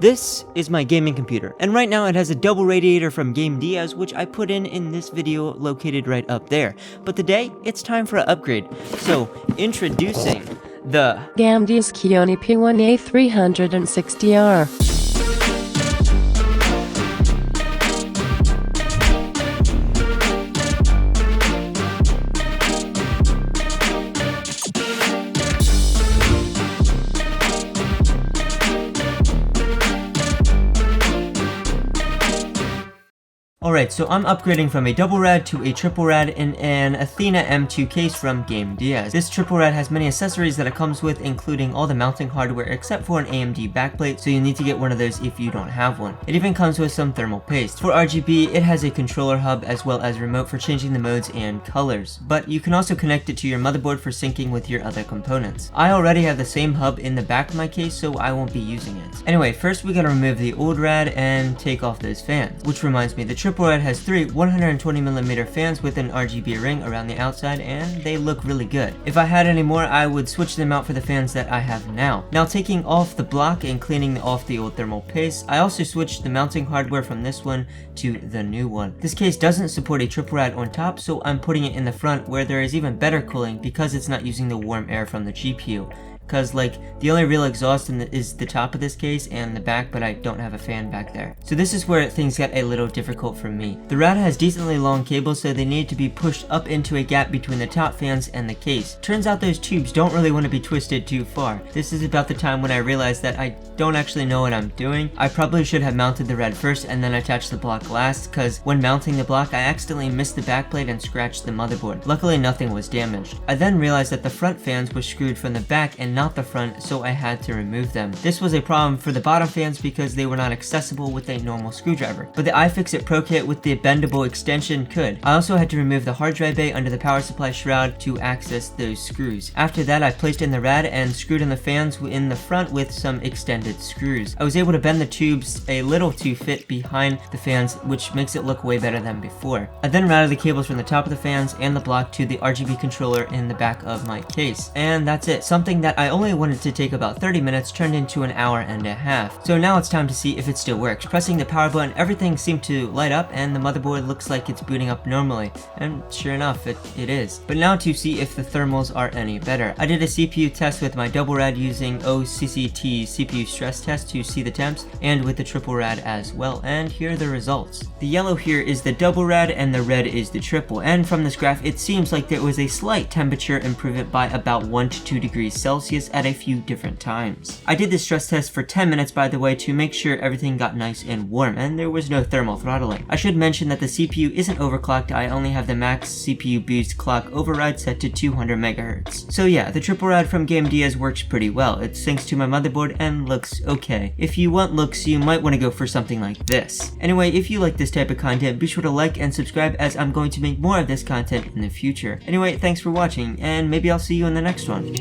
This is my gaming computer, and right now it has a double radiator from GAMDIAS, which I put in this video located right up there. But today, it's time for an upgrade. So, introducing the GAMDIAS Chione P1A 360R. Alright, so I'm upgrading from a double RAD to a triple RAD in an Athena M2 case from GAMDIAS. This triple RAD has many accessories that it comes with, including all the mounting hardware except for an AMD backplate, so you need to get one of those if you don't have one. It even comes with some thermal paste. For RGB, it has a controller hub as well as remote for changing the modes and colors, but you can also connect it to your motherboard for syncing with your other components. I already have the same hub in the back of my case, so I won't be using it. Anyway, first we gotta remove the old RAD and take off those fans, which reminds me, the triple RAD has three 120mm fans with an RGB ring around the outside, and they look really good. If I had any more, I would switch them out for the fans that I have now. Now, taking off the block and cleaning off the old thermal paste, I also switched the mounting hardware from this one to the new one. This case doesn't support a triple RAD on top, so I'm putting it in the front where there is even better cooling because it's not using the warm air from the GPU. Because the only real exhaust is the top of this case and the back, but I don't have a fan back there. So this is where things get a little difficult for me. The RAD has decently long cables, so they need to be pushed up into a gap between the top fans and the case. Turns out those tubes don't really want to be twisted too far. This is about the time when I realized that I don't actually know what I'm doing. I probably should have mounted the RAD first and then attached the block last, because when mounting the block I accidentally missed the backplate and scratched the motherboard. Luckily nothing was damaged. I then realized that the front fans were screwed from the back and not the front, so I had to remove them. This was a problem for the bottom fans because they were not accessible with a normal screwdriver, but the iFixit Pro Kit with the bendable extension could. I also had to remove the hard drive bay under the power supply shroud to access those screws. After that, I placed in the RAD and screwed in the fans in the front with some extended screws. I was able to bend the tubes a little to fit behind the fans, which makes it look way better than before. I then routed the cables from the top of the fans and the block to the RGB controller in the back of my case. And that's it. Something that I only wanted to take about 30 minutes turned into an hour and a half. So now it's time to see if it still works. Pressing the power button, everything seemed to light up and the motherboard looks like it's booting up normally. And sure enough, it is. But now to see if the thermals are any better. I did a CPU test with my double RAD using OCCT CPU stress test to see the temps, and with the triple RAD as well, and here are the results. The yellow here is the double RAD and the red is the triple, and from this graph it seems like there was a slight temperature improvement by about 1 to 2 degrees Celsius at a few different times. I did this stress test for 10 minutes by the way to make sure everything got nice and warm, and there was no thermal throttling. I should mention that the CPU isn't overclocked. I only have the max CPU boost clock override set to 200 MHz. So yeah, the triple RAD from GAMDIAS works pretty well. It syncs to my motherboard and looks okay. If you want looks, you might want to go for something like this. Anyway, if you like this type of content, be sure to like and subscribe as I'm going to make more of this content in the future. Anyway, thanks for watching, and maybe I'll see you in the next one.